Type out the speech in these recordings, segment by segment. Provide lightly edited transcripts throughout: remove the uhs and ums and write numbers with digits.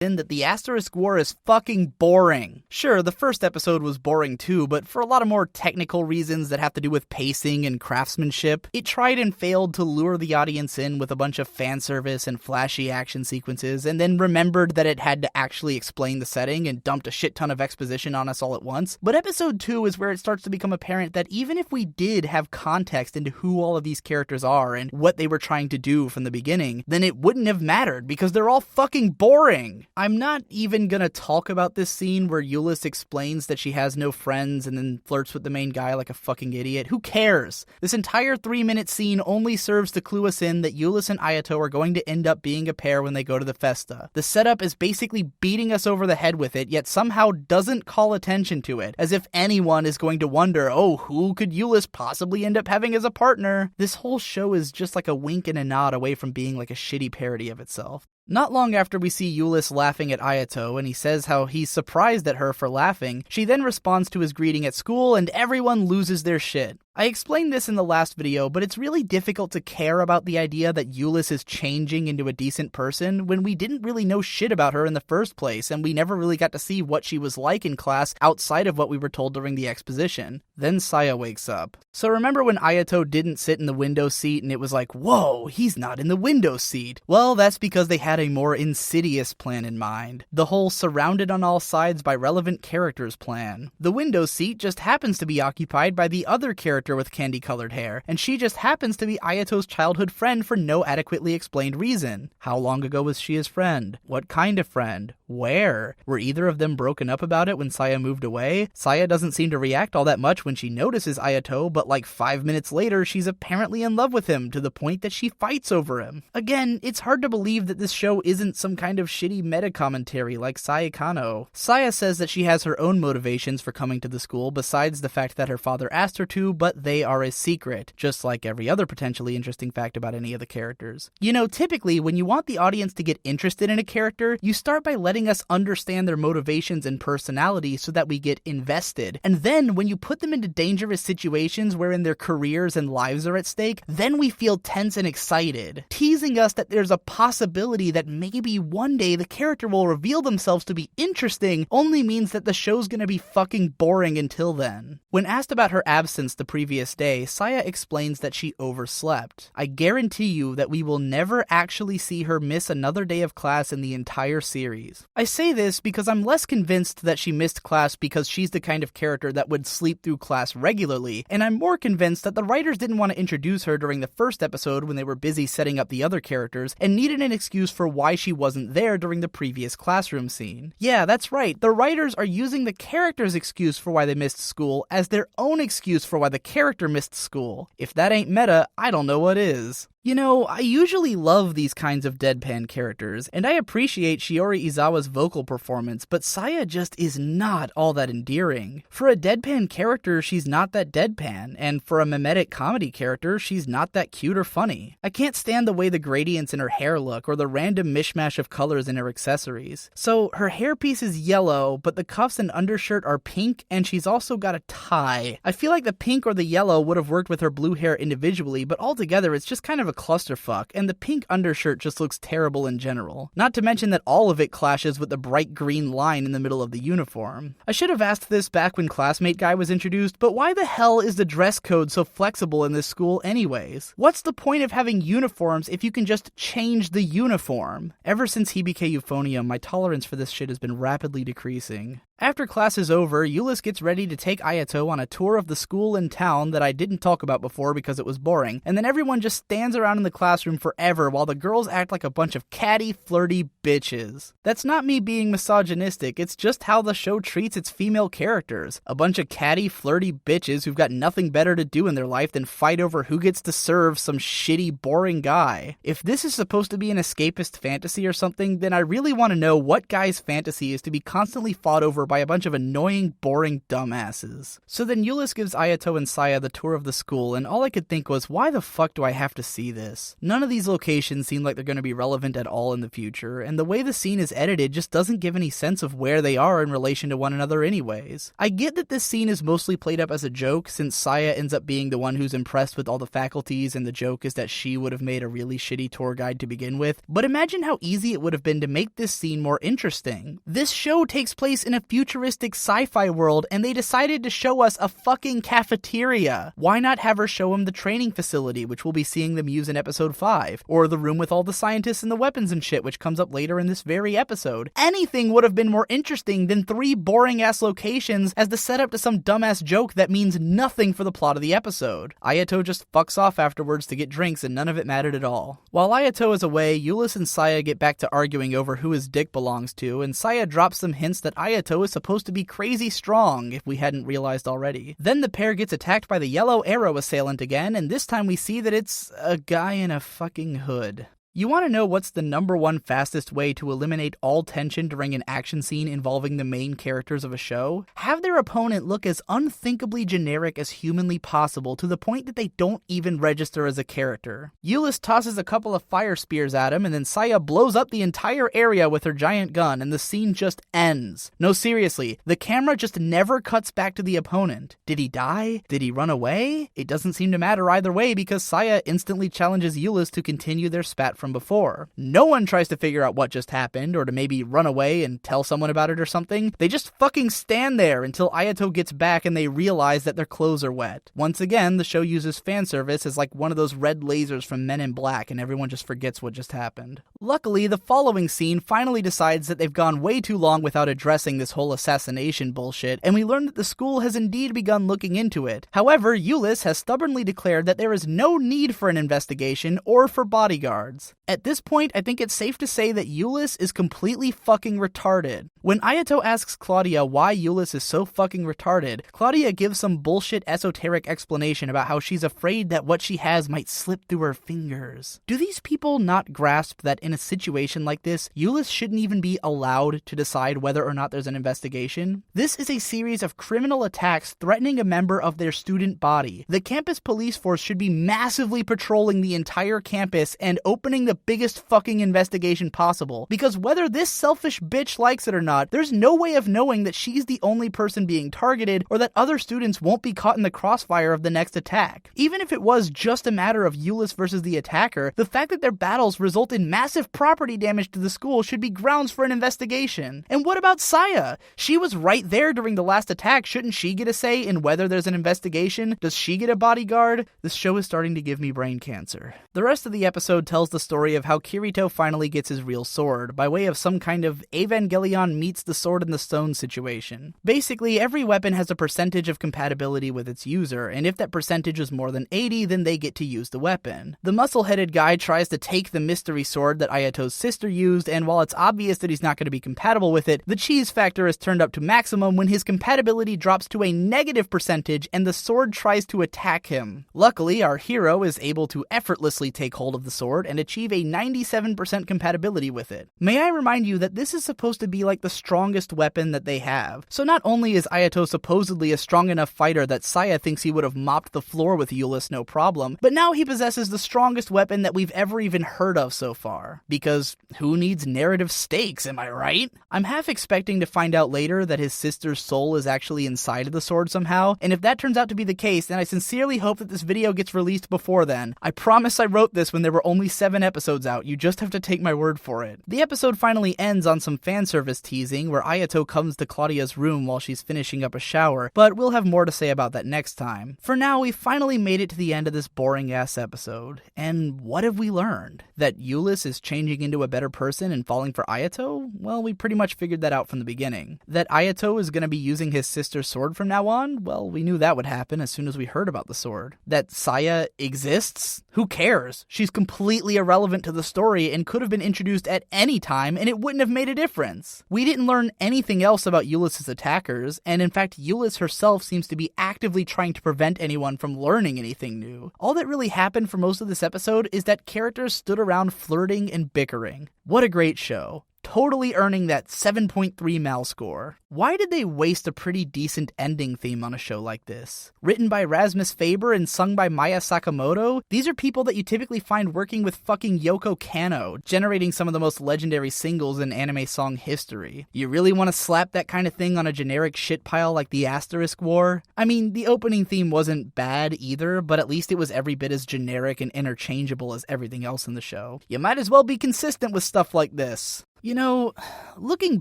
in that the Asterisk War is fucking boring. Sure, the first episode was boring too, but for a lot of more technical reasons that have to do with pacing and craftsmanship, it tried and failed to lure the audience in with a bunch of fan service and flashy action sequences, and then remembered that it had to actually explain the setting and dumped a shit ton of exposition on us all at once. But episode 2 is where it starts to become apparent that even if we did have context into who all of these characters are and what they were trying to do from the beginning, then it wouldn't have mattered because they're all fucking boring. I'm not even gonna talk about this scene where Euless explains that she has no friends and then flirts with the main guy like a fucking idiot. Who cares? This entire 3-minute scene only serves to clue us in that Euless and Ayato are going to end up being a pair when they go to the festa. The setup is basically beating us over the head with it, yet somehow doesn't call attention to it, as if anyone is going to wonder, oh, who could Euless possibly end up having as a partner? This whole show is just like a wink and a nod away from being like a shitty parody of itself. Not long after we see Euless laughing at Ayato and he says how he's surprised at her for laughing, she then responds to his greeting at school and everyone loses their shit. I explained this in the last video, but it's really difficult to care about the idea that Euless is changing into a decent person when we didn't really know shit about her in the first place and we never really got to see what she was like in class outside of what we were told during the exposition. Then Saya wakes up. So remember when Ayato didn't sit in the window seat and it was like, whoa, he's not in the window seat? Well, that's because they had a more insidious plan in mind. The whole surrounded on all sides by relevant characters plan. The window seat just happens to be occupied by the other character with candy-colored hair, and she just happens to be Ayato's childhood friend for no adequately explained reason. How long ago was she his friend? What kind of friend? Where? Were either of them broken up about it when Saya moved away? Saya doesn't seem to react all that much when she notices Ayato, but like 5 minutes later, she's apparently in love with him to the point that she fights over him. Again, it's hard to believe that this show isn't some kind of shitty meta-commentary like Saekano. Saya says that she has her own motivations for coming to the school besides the fact that her father asked her to, but they are a secret, just like every other potentially interesting fact about any of the characters. You know, typically, when you want the audience to get interested in a character, you start by letting us understand their motivations and personality so that we get invested. And then, when you put them into dangerous situations wherein their careers and lives are at stake, then we feel tense and excited, teasing us that there's a possibility that maybe one day the character will reveal themselves to be interesting only means that the show's gonna be fucking boring until then. When asked about her absence the previous day, Saya explains that she overslept. I guarantee you that we will never actually see her miss another day of class in the entire series. I say this because I'm less convinced that she missed class because she's the kind of character that would sleep through class regularly, and I'm more convinced that the writers didn't want to introduce her during the first episode when they were busy setting up the other characters, and needed an excuse for why she wasn't there during the previous classroom scene. Yeah, that's right, the writers are using the character's excuse for why they missed school as their own excuse for why the character missed school. If that ain't meta, I don't know what is. You know, I usually love these kinds of deadpan characters, and I appreciate Shiori Izawa's vocal performance, but Saya just is not all that endearing. For a deadpan character, she's not that deadpan, and for a mimetic comedy character, she's not that cute or funny. I can't stand the way the gradients in her hair look, or the random mishmash of colors in her accessories. So, her hairpiece is yellow, but the cuffs and undershirt are pink, and she's also got a tie. I feel like the pink or the yellow would have worked with her blue hair individually, but altogether it's just kind of a clusterfuck, and the pink undershirt just looks terrible in general. Not to mention that all of it clashes with the bright green line in the middle of the uniform. I should have asked this back when Classmate Guy was introduced, but why the hell is the dress code so flexible in this school anyways? What's the point of having uniforms if you can just change the uniform? Ever since Hibike Euphonium, my tolerance for this shit has been rapidly decreasing. After class is over, Euless gets ready to take Ayato on a tour of the school and town that I didn't talk about before because it was boring, and then everyone just stands around in the classroom forever while the girls act like a bunch of catty, flirty bitches. That's not me being misogynistic, it's just how the show treats its female characters. A bunch of catty, flirty bitches who've got nothing better to do in their life than fight over who gets to serve some shitty, boring guy. If this is supposed to be an escapist fantasy or something, then I really want to know what guy's fantasy is to be constantly fought over by a bunch of annoying, boring dumbasses. So then Euless gives Ayato and Saya the tour of the school, and all I could think was, why the fuck do I have to see this? None of these locations seem like they're going to be relevant at all in the future, and the way the scene is edited just doesn't give any sense of where they are in relation to one another anyways. I get that this scene is mostly played up as a joke, since Saya ends up being the one who's impressed with all the faculties, and the joke is that she would have made a really shitty tour guide to begin with, but imagine how easy it would have been to make this scene more interesting. This show takes place in a futuristic sci-fi world, and they decided to show us a fucking cafeteria. Why not have her show him the training facility, which we'll be seeing them use in episode 5, or the room with all the scientists and the weapons and shit, which comes up later in this very episode? Anything would have been more interesting than 3 boring-ass locations as the setup to some dumbass joke that means nothing for the plot of the episode. Ayato just fucks off afterwards to get drinks, and none of it mattered at all. While Ayato is away, Euless and Saya get back to arguing over who his dick belongs to, and Saya drops some hints that Ayato is supposed to be crazy strong, if we hadn't realized already. Then the pair gets attacked by the yellow arrow assailant again, and this time we see that it's a guy in a fucking hood. You want to know what's the #1 fastest way to eliminate all tension during an action scene involving the main characters of a show? Have their opponent look as unthinkably generic as humanly possible to the point that they don't even register as a character. Euless tosses a couple of fire spears at him, and then Saya blows up the entire area with her giant gun, and the scene just ends. No, seriously, the camera just never cuts back to the opponent. Did he die? Did he run away? It doesn't seem to matter either way because Saya instantly challenges Euless to continue their spat from before. No one tries to figure out what just happened, or to maybe run away and tell someone about it or something. They just fucking stand there until Ayato gets back and they realize that their clothes are wet. Once again, the show uses fan service as like one of those red lasers from Men in Black, and everyone just forgets what just happened. Luckily, the following scene finally decides that they've gone way too long without addressing this whole assassination bullshit, and we learn that the school has indeed begun looking into it. However, Euless has stubbornly declared that there is no need for an investigation or for bodyguards. At this point, I think it's safe to say that Euless is completely fucking retarded. When Ayato asks Claudia why Euless is so fucking retarded, Claudia gives some bullshit esoteric explanation about how she's afraid that what she has might slip through her fingers. Do these people not grasp that in a situation like this, Euless shouldn't even be allowed to decide whether or not there's an investigation? This is a series of criminal attacks threatening a member of their student body. The campus police force should be massively patrolling the entire campus and opening the biggest fucking investigation possible, because whether this selfish bitch likes it or not, there's no way of knowing that she's the only person being targeted or that other students won't be caught in the crossfire of the next attack. Even if it was just a matter of Euless versus the attacker, the fact that their battles result in massive property damage to the school should be grounds for an investigation. And what about Saya? She was right there during the last attack. Shouldn't she get a say in whether there's an investigation? Does she get a bodyguard? This show is starting to give me brain cancer. The rest of the episode tells the story of how Kirito finally gets his real sword, by way of some kind of Evangelion meets the sword in the stone situation. Basically, every weapon has a percentage of compatibility with its user, and if that percentage is more than 80, then they get to use the weapon. The muscle-headed guy tries to take the mystery sword that Ayato's sister used, and while it's obvious that he's not going to be compatible with it, the cheese factor is turned up to maximum when his compatibility drops to a negative percentage and the sword tries to attack him. Luckily, our hero is able to effortlessly take hold of the sword and achieve a 97% compatibility with it. May I remind you that this is supposed to be like the strongest weapon that they have. So not only is Ayato supposedly a strong enough fighter that Saya thinks he would have mopped the floor with Euless no problem, but now he possesses the strongest weapon that we've ever even heard of so far. Because who needs narrative stakes, am I right? I'm half expecting to find out later that his sister's soul is actually inside of the sword somehow, and if that turns out to be the case, then I sincerely hope that this video gets released before then. I promise I wrote this when there were only 7 episodes out, you just have to take my word for it. The episode finally ends on some fan service teasing where Ayato comes to Claudia's room while she's finishing up a shower, but we'll have more to say about that next time. For now, we finally made it to the end of this boring-ass episode. And what have we learned? That Euless is changing into a better person and falling for Ayato? Well, we pretty much figured that out from the beginning. That Ayato is going to be using his sister's sword from now on? Well, we knew that would happen as soon as we heard about the sword. That Saya exists? Who cares? She's completely irrelevant to the story and could have been introduced at any time and it wouldn't have made a difference. We didn't learn anything else about Euless' attackers, and in fact Euless herself seems to be actively trying to prevent anyone from learning anything new. All that really happened for most of this episode is that characters stood around flirting and bickering. What a great show. totally earning that 7.3 Mal score. Why did they waste a pretty decent ending theme on a show like this? Written by Rasmus Faber and sung by Maya Sakamoto, these are people that you typically find working with fucking Yoko Kanno, generating some of the most legendary singles in anime song history. You really want to slap that kind of thing on a generic shitpile like the Asterisk War? I mean, the opening theme wasn't bad either, but at least it was every bit as generic and interchangeable as everything else in the show. You might as well be consistent with stuff like this. You know, looking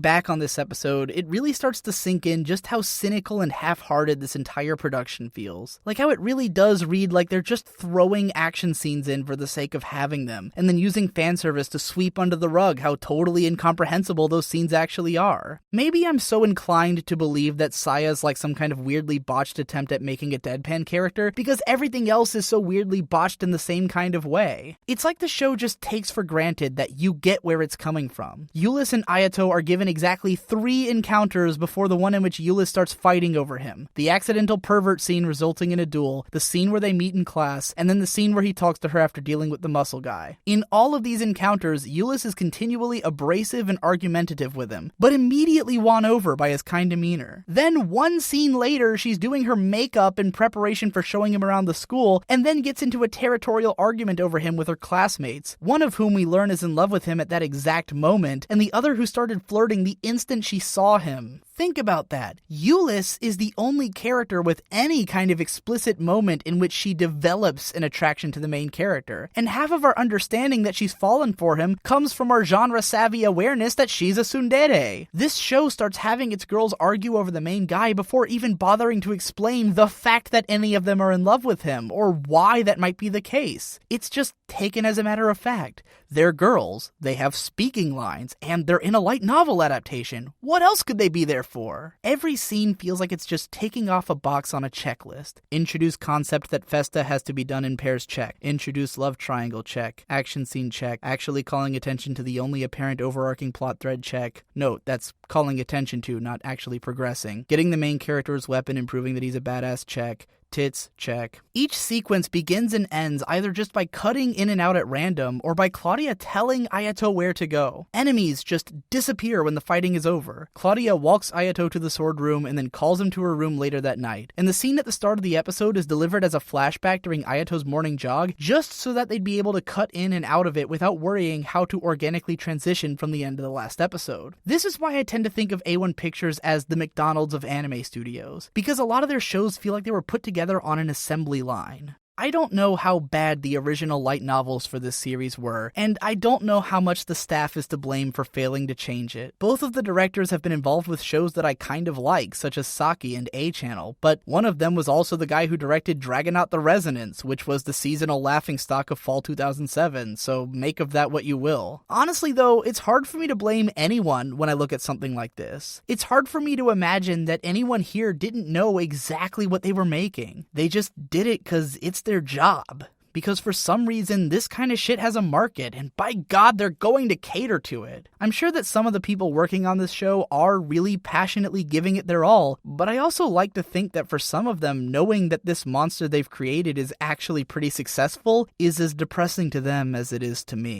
back on this episode, it really starts to sink in just how cynical and half-hearted this entire production feels. Like how it really does read like they're just throwing action scenes in for the sake of having them, and then using fanservice to sweep under the rug how totally incomprehensible those scenes actually are. Maybe I'm so inclined to believe that Saya's like some kind of weirdly botched attempt at making a deadpan character because everything else is so weirdly botched in the same kind of way. It's like the show just takes for granted that you get where it's coming from. Euless and Ayato are given exactly 3 encounters before the one in which Euless starts fighting over him. The accidental pervert scene resulting in a duel, the scene where they meet in class, and then the scene where he talks to her after dealing with the muscle guy. In all of these encounters, Euless is continually abrasive and argumentative with him, but immediately won over by his kind demeanor. Then one scene later, she's doing her makeup in preparation for showing him around the school, and then gets into a territorial argument over him with her classmates, one of whom we learn is in love with him at that exact moment, and the other who started flirting the instant she saw him. Think about that. Euless is the only character with any kind of explicit moment in which she develops an attraction to the main character, and half of our understanding that she's fallen for him comes from our genre-savvy awareness that she's a tsundere. This show starts having its girls argue over the main guy before even bothering to explain the fact that any of them are in love with him, or why that might be the case. It's just taken as a matter of fact. They're girls, they have speaking lines, and they're in a light novel adaptation. What else could they be there for? Every scene feels like it's just taking off a box on a checklist. Introduce concept that Festa has to be done in pairs, check. Introduce love triangle, check. Action scene, check. Actually calling attention to the only apparent overarching plot thread, check. Note, that's calling attention to, not actually progressing. Getting the main character's weapon and proving that he's a badass, check. Tits, check. Each sequence begins and ends either just by cutting in and out at random or by Claudia telling Ayato where to go. Enemies just disappear when the fighting is over. Claudia walks Ayato to the sword room and then calls him to her room later that night. And the scene at the start of the episode is delivered as a flashback during Ayato's morning jog just so that they'd be able to cut in and out of it without worrying how to organically transition from the end of the last episode. This is why I tend to think of A1 Pictures as the McDonald's of anime studios, because a lot of their shows feel like they were put together on an assembly line. I don't know how bad the original light novels for this series were, and I don't know how much the staff is to blame for failing to change it. Both of the directors have been involved with shows that I kind of like, such as Saki and A-Channel, but one of them was also the guy who directed Dragonaut the Resonance, which was the seasonal laughingstock of fall 2007, so make of that what you will. Honestly though, it's hard for me to blame anyone when I look at something like this. It's hard for me to imagine that anyone here didn't know exactly what they were making. They just did it because it's their job. Because for some reason, this kind of shit has a market, and by God, they're going to cater to it. I'm sure that some of the people working on this show are really passionately giving it their all, but I also like to think that for some of them, knowing that this monster they've created is actually pretty successful is as depressing to them as it is to me.